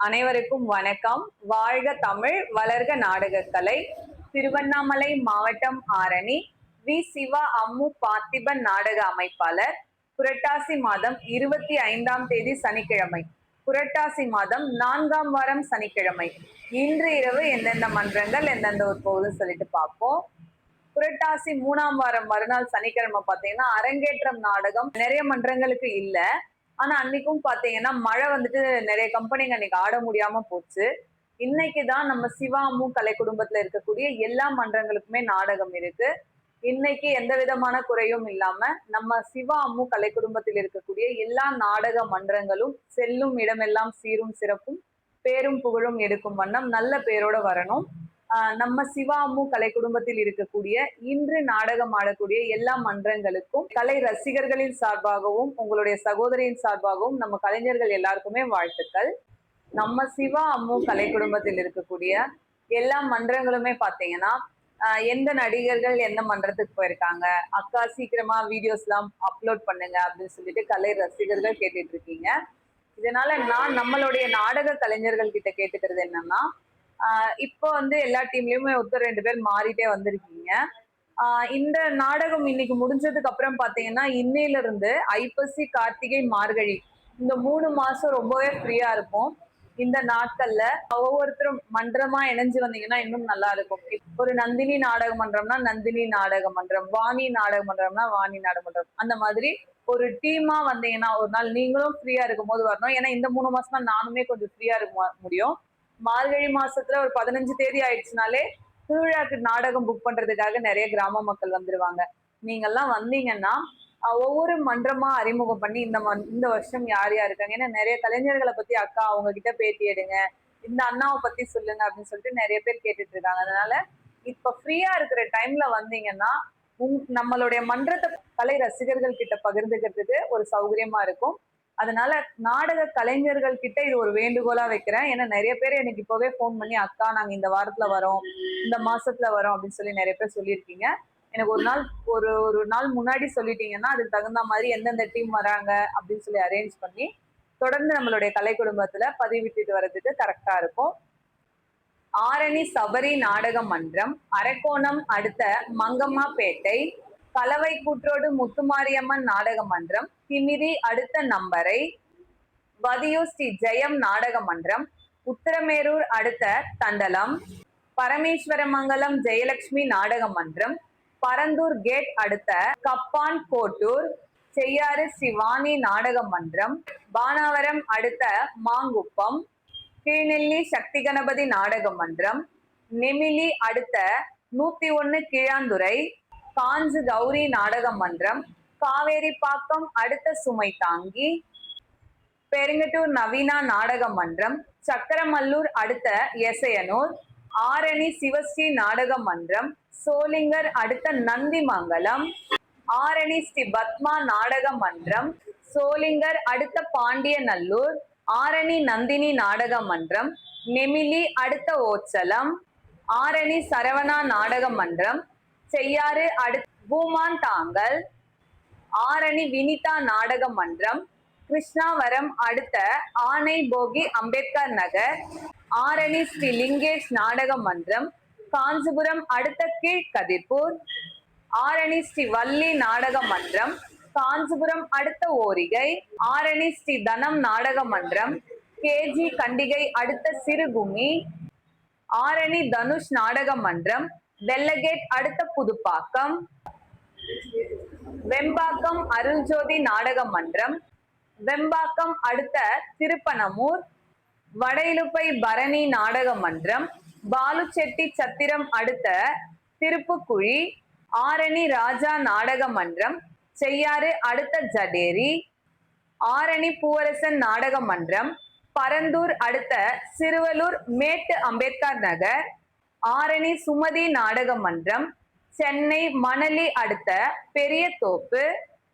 அனைவருக்கும் வணக்கம். வாழ்க தமிழ், வளர்க நாடகக்கலை. திருவண்ணாமலை மாவட்டம் ஆரணி வி சிவா அம்மு பார்த்திபன் நாடக அமைப்பாளர். புரட்டாசி மாதம் 25ஆம் தேதி சனிக்கிழமை, புரட்டாசி மாதம் 4ஆம் வாரம் சனிக்கிழமை. இன்று இரவு எந்தெந்த மன்றங்கள் எந்தெந்த ஒரு போகுது சொல்லிட்டு பார்ப்போம். புரட்டாசி 3ஆம் வாரம் மறுநாள் சனிக்கிழமை பாத்தீங்கன்னா அரங்கேற்றம் நாடகம் நிறைய மன்றங்களுக்கு இல்ல. ஆனா அன்னைக்கும் பாத்தீங்கன்னா மழை வந்துட்டு நிறைய கம்பெனிங்க அன்னைக்கு ஆட முடியாம போச்சு. இன்னைக்குதான் நம்ம சிவா அம்மு கலை குடும்பத்துல இருக்கக்கூடிய எல்லா மன்றங்களுக்குமே நாடகம் இருக்கு. இன்னைக்கு எந்த விதமான குறையும் இல்லாம நம்ம சிவா அம்மு கலை குடும்பத்தில் இருக்கக்கூடிய எல்லா நாடக மன்றங்களும் செல்லும் இடமெல்லாம் சீரும் சிறப்பும் பேரும் புகழும் எடுக்கும் வண்ணம் நல்ல பேரோட வரணும். நம்ம சிவா அம்மு கலை குடும்பத்தில் இருக்கக்கூடிய இன்று நாடகம் ஆடக்கூடிய எல்லா மன்றங்களுக்கும் கலை ரசிகர்களின் சார்பாகவும் உங்களுடைய சகோதரியின் சார்பாகவும் நம்ம கலைஞர்கள் எல்லாருக்குமே வாழ்த்துக்கள். நம்ம சிவா அம்மு கலை குடும்பத்தில் இருக்கக்கூடிய எல்லா மன்றங்களுமே பாத்தீங்கன்னா எந்த நடிகர்கள் எந்த மன்றத்துக்கு போயிருக்காங்க, அக்கா சீக்கிரமா வீடியோஸ் எல்லாம் அப்லோட் பண்ணுங்க அப்படின்னு சொல்லிட்டு கலை ரசிகர்கள் கேட்டுட்டு இருக்கீங்க. இதனால நான் நம்மளுடைய நாடக கலைஞர்கள் கிட்ட கேட்டுக்கிறது என்னன்னா, இப்போ வந்து எல்லா டீம்லயுமே ஒருத்தர் 2 பேர் மாறிட்டே வந்திருக்கீங்க. இந்த நாடகம் இன்னைக்கு முடிஞ்சதுக்கு அப்புறம் பாத்தீங்கன்னா இன்னையில இருந்து ஐப்பசி, கார்த்திகை, மார்கழி இந்த 3 மாசம் ரொம்பவே ஃப்ரீயா இருக்கும். இந்த நாட்கள்ல ஒவ்வொருத்தரும் மன்றமா இணைஞ்சு வந்தீங்கன்னா இன்னும் நல்லா இருக்கும். ஒரு நந்தினி நாடக மன்றம்னா நந்தினி நாடக மன்றம், வாணி நாடக மன்றம்னா வாணி நாடக மன்றம், அந்த மாதிரி ஒரு டீமா வந்தீங்கன்னா ஒரு நாள் நீங்களும் ஃப்ரீயா இருக்கும் போது வரணும். ஏன்னா இந்த 3 மாசம் தான் நானுமே கொஞ்சம் ஃப்ரீயா இருக்க முடியும். மார்கழி மாசத்துல ஒரு 15 தேதி ஆயிடுச்சுனாலே திருவிழாக்கு நாடகம் புக் பண்றதுக்காக நிறைய கிராம மக்கள் வந்துருவாங்க. நீங்க எல்லாம் வந்தீங்கன்னா ஒவ்வொரு மன்றமா அறிமுகம் பண்ணி இந்த வருஷம் யார் யார் இருக்காங்க, ஏன்னா நிறைய கலைஞர்களை பத்தி அக்கா அவங்க கிட்ட பேட்டி எடுங்க, இந்த அண்ணாவை பத்தி சொல்லுங்க அப்படின்னு சொல்லிட்டு நிறைய பேர் கேட்டுட்டு இருக்காங்க. அதனால இப்ப ஃப்ரீயா இருக்கிற டைம்ல வந்தீங்கன்னா நம்மளுடைய மன்றத்தை கலை ரசிகர்கள் கிட்ட பகிர்ந்துக்கிறதுக்கு ஒரு சௌகரியமா இருக்கும். அதனால நாடக கலைஞர்கள் கிட்ட இது ஒரு வேண்டுகோளா வைக்கிறேன். ஏன்னா நிறைய பேர் எனக்கு இப்பவே போன் பண்ணி அக்கா நாங்க இந்த வாரத்துல வரோம், இந்த மாசத்துல வரோம் அப்படின்னு சொல்லி நிறைய பேர் சொல்லியிருக்கீங்க. எனக்கு ஒரு நாள் முன்னாடி சொல்லிட்டீங்கன்னா அதுக்கு தகுந்த மாதிரி எந்தெந்த டீம் வராங்க அப்படின்னு சொல்லி அரேஞ்ச் பண்ணி தொடர்ந்து நம்மளுடைய கலை குடும்பத்துல பதிவிட்டுட்டு வர்றதுக்கு கரெக்டா இருக்கும். ஆரணி சபரி நாடக மன்றம், அரக்கோணம் அடுத்த மங்கம்மாப்பேட்டை, கலவை கூற்றோடு முத்துமாரியம்மன் நாடக மன்றம், திமிரி அடுத்த நம்பரை, வதியூர் ஸ்ரீ ஜெயம் நாடக மன்றம், உத்தரமேரூர் அடுத்த தண்டலம், பரமேஸ்வரமங்கலம் ஜெயலட்சுமி நாடக மன்றம், பரந்தூர் கேட் அடுத்த கப்பான் கோட்டூர், செய்யாறு ஸ்ரீவாணி நாடக மன்றம், பானாவரம் அடுத்த மாங்குப்பம், கீழ்நெல்லி சக்தி கணபதி நாடக மன்றம், நெமிலி அடுத்த 101 கீழாந்துறை, காஞ்சு கௌரி நாடக மன்றம், காவேரிப்பாக்கம் அடுத்த சுமை தாங்கி, பெருங்கட்டூர் நவீனா நாடக மன்றம், சக்கரமல்லூர் அடுத்த எசையனூர், ஆரணி சிவஸ்ரீ நாடக மன்றம், சோளிங்கர் அடுத்த நந்திமங்கலம், ஆரணி ஸ்ரீ பத்மா நாடக மன்றம், சோளிங்கர் அடுத்த பாண்டியநல்லூர், ஆரணி நந்தினி நாடக மன்றம், நெமிலி அடுத்த ஓச்சலம், ஆரணி சரவணா நாடக மன்றம், செய்யாறு அடுத்த பூமான் தாங்கல், ஆரணி வினிதா நாடக மன்றம், கிருஷ்ணாவரம் அடுத்த ஆனை போகி அம்பேத்கர் நகர், ஆரணி ஸ்ரீ லிங்கேஷ் நாடக மன்றம், காஞ்சிபுரம் அடுத்த கீழ்கதிர்பூர், ஆரணி ஸ்ரீ வள்ளி நாடக மன்றம், காஞ்சிபுரம் அடுத்த ஓரிகை, ஆரணி ஸ்ரீ தனம் நாடக மன்றம், கேஜி கண்டிகை அடுத்த சிறுகுமி, ஆரணி தனுஷ் நாடக மன்றம், வெள்ளகேட் அடுத்த புதுப்பாக்கம், வெம்பாக்கம் அருள்ஜோதி நாடக மன்றம், வெம்பாக்கம் அடுத்த திருப்பனமூர், வடையிலுப்பை பரணி நாடக மன்றம், பாலுச்செட்டி சத்திரம் அடுத்த திருப்புக்குழி, ஆரணி ராஜா நாடக மன்றம், செய்யாறு அடுத்த ஜடேரி, ஆரணி பூவரசன் நாடக மன்றம், பரந்தூர் அடுத்த சிறுவலூர் மேட்டு அம்பேத்கர் நகர், ஆரணி சுமதி நாடக மன்றம், சென்னை மணலி அடுத்த பெரிய தோப்பு,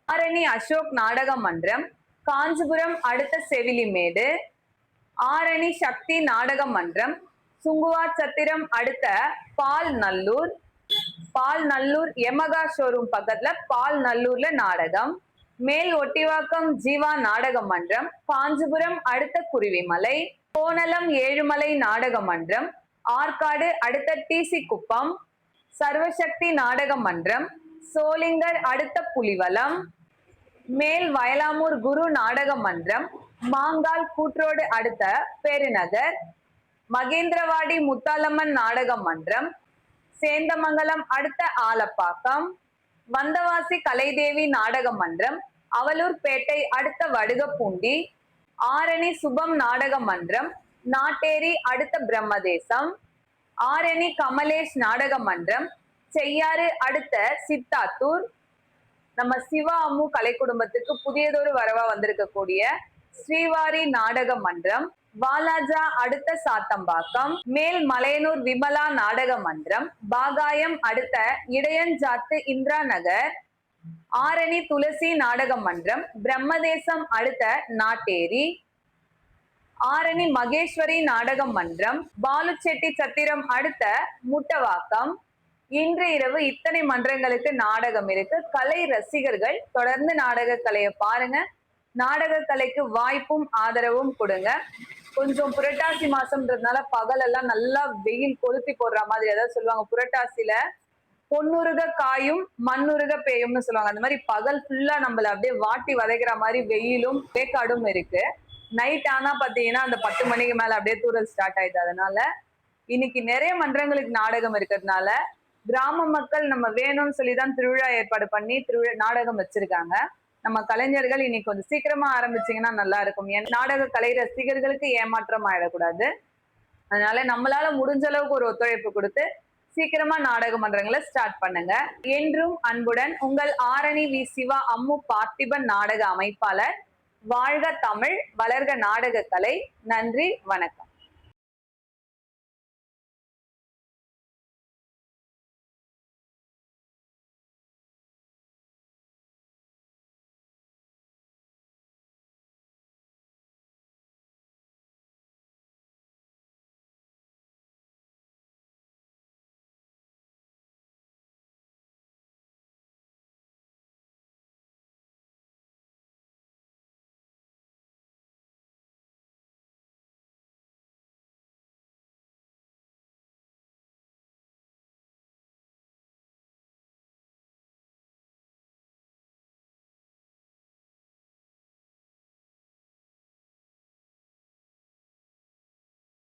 ஆரணி அசோக் நாடக மன்றம், காஞ்சிபுரம் அடுத்த செவிலிமேடு, ஆரணி சக்தி நாடக மன்றம், சுங்குவாச்சத்திரம் அடுத்த பால் நல்லூர் யமகா ஷோரூம் பக்கத்துல பால் நல்லூர்ல நாடகம், மேல் ஒட்டிவாக்கம் ஜீவா நாடக மன்றம், காஞ்சிபுரம் அடுத்த குருவிமலை, கோணலம் ஏழுமலை நாடக மன்றம், ஆற்காடு அடுத்த டிசி குப்பம், சர்வசக்தி நாடக மன்றம், சோளிங்கர் அடுத்த புலிவலம், மேல் வயலாமூர் குரு நாடக மன்றம், மாங்கால் கூற்றோடு அடுத்த பெருநகர், மகேந்திரவாடி முத்தாலம்மன் நாடக மன்றம், சேந்தமங்கலம் அடுத்த ஆலப்பாக்கம், வந்தவாசி கலைதேவி நாடக மன்றம், அவலூர்பேட்டை அடுத்த வடுகப்பூண்டி, ஆரணி சுபம் நாடக மன்றம், நாட்டேரி அடுத்த பிரம்மதேசம், ஆரணி கமலேஷ் நாடக மன்றம், செய்யாறு அடுத்த சித்தாத்தூர், நம்ம சிவா அம்மு கலை குடும்பத்துக்கு புதியதொரு வரவா வந்திருக்கக்கூடிய ஸ்ரீவாரி நாடக மன்றம், வாலாஜா அடுத்த சாத்தம்பாக்கம், மேல் மலையனூர் விமலா நாடக மன்றம், பாகாயம் அடுத்த இடையஞ்சாத்து இந்திரா நகர், ஆரணி துளசி நாடக மன்றம், பிரம்மதேசம் அடுத்த நாட்டேரி, ஆரணி மகேஸ்வரி நாடக மன்றம், பாலுச்செட்டி சத்திரம் அடுத்த முட்டவாக்கம். இன்று இரவு இத்தனை மன்றங்களுக்கு நாடகம் இருக்கு. கலை ரசிகர்கள் தொடர்ந்து நாடக கலையை பாருங்க. நாடக கலைக்கு வாய்ப்பும் ஆதரவும் கொடுங்க. கொஞ்சம் புரட்டாசி மாசம்ன்றதுனால பகல் எல்லாம் நல்லா வெயில் கொளுத்தி போடுற மாதிரி, அதாவது சொல்லுவாங்க புரட்டாசியில பொன்னுருக காயும் மண்ணுருக பேயும்னு சொல்லுவாங்க. அந்த மாதிரி பகல் ஃபுல்லா நம்மள அப்படியே வாட்டி வதைக்கிற மாதிரி வெயிலும் வேக்காடும் இருக்கு. நைட் ஆனா பாத்தீங்கன்னா அந்த 10 மணிக்கு மேல அப்படியே தூரல் ஸ்டார்ட் ஆயிடுது. அதனால இன்னைக்கு நிறைய மன்றங்களுக்கு நாடகம் இருக்கிறதுனால கிராம மக்கள் நம்ம வேணும்னு சொல்லிதான் திருவிழா ஏற்பாடு பண்ணி நாடகம் வச்சிருக்காங்க. நம்ம கலைஞர்கள் இன்னைக்கு கொஞ்சம் சீக்கிரமா ஆரம்பிச்சீங்கன்னா நல்லா இருக்கும். நாடக கலை ரசிகர்களுக்கு ஏமாற்றம் ஆயிடக்கூடாது. அதனால நம்மளால முடிஞ்ச அளவுக்கு ஒரு ஒத்துழைப்பு கொடுத்து சீக்கிரமா நாடக மன்றங்களை ஸ்டார்ட் பண்ணுங்க. என்றும் அன்புடன் உங்கள் ஆரணி வி சிவா அம்மு பார்த்திபன் நாடக அமைப்பாளர். வாழ்க தமிழ், வளர்க நாடக கலை. நன்றி, வணக்கம்.